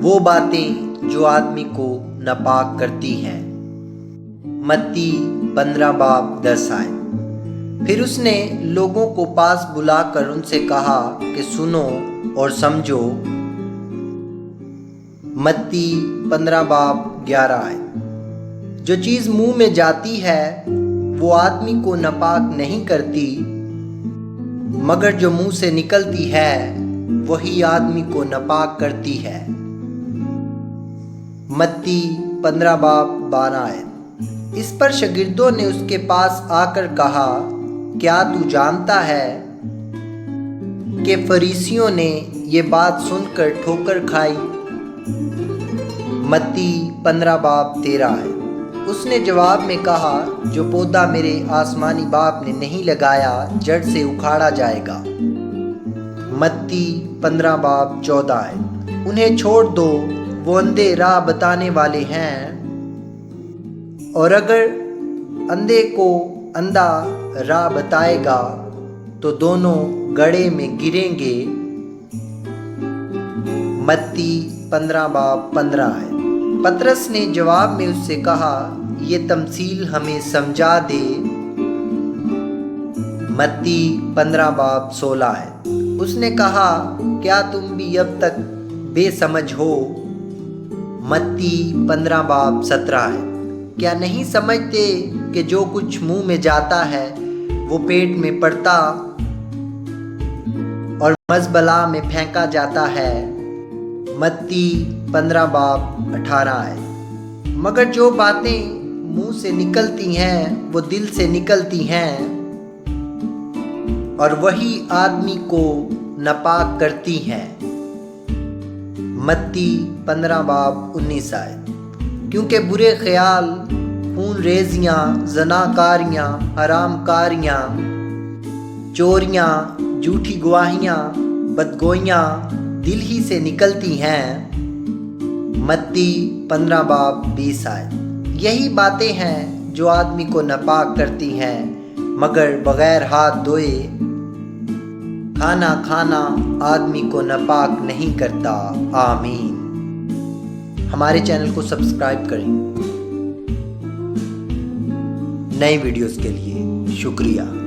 वो बातें जो आदमी को नापाक करती हैं। मत्ती 15 बाब 10 आयत। फिर उसने लोगों को पास बुलाकर उनसे कहा कि सुनो और समझो। मत्ती 15 बाब 11 आयत। जो चीज़ मुंह में जाती है वो आदमी को नापाक नहीं करती, मगर जो मुंह से निकलती है वही आदमी को नापाक करती है। मत्ती 15 बाब 12 आयत। इस पर शागिर्दों ने उसके पास आकर कहा, क्या तू जानता है कि फरीसियों ने ये बात सुनकर ठोकर खाई? मत्ती 15 बाब 13 आयत। उसने जवाब में कहा, जो पौधा मेरे आसमानी बाप ने नहीं लगाया जड़ से उखाड़ा जाएगा। मत्ती 15 बाब 14 आयत। उन्हें छोड़ दो, वो अंधे राह बताने वाले हैं, और अगर अंधे को अंधा राह बताएगा तो दोनों गड्ढे में गिरेंगे। मत्ती 15 बाब 15 आयत। पतरस ने जवाब में उससे कहा, ये तमसील हमें समझा दे। मत्ती 15 बाब 16 आयत। उसने कहा, क्या तुम भी अब तक बेसमझ हो? मत्ती 15 बाब 17 आयत। क्या नहीं समझते कि जो कुछ मुंह में जाता है वो पेट में पड़ता और मज़बला में फेंका जाता है? मत्ती 15 बाब 18 आयत। मगर जो बातें मुंह से निकलती हैं वो दिल से निकलती हैं, और वही आदमी को नापाक करती हैं। मत्ती 15 बाब 19 आयत। क्योंकि बुरे ख्याल, खून रेजियाँ, ज़नाकारियाँ, हरामकारियाँ, चोरियाँ, झूठी गवाहियाँ, बदगोइयाँ दिल ही से निकलती हैं। मत्ती 15 बाब 20 आयत। यही बातें हैं जो आदमी को नापाक करती हैं, मगर बग़ैर हाथ धोए खाना खाना आदमी को नापाक नहीं करता। आमीन। हमारे चैनल को सब्सक्राइब करें। नए वीडियोस के लिए शुक्रिया।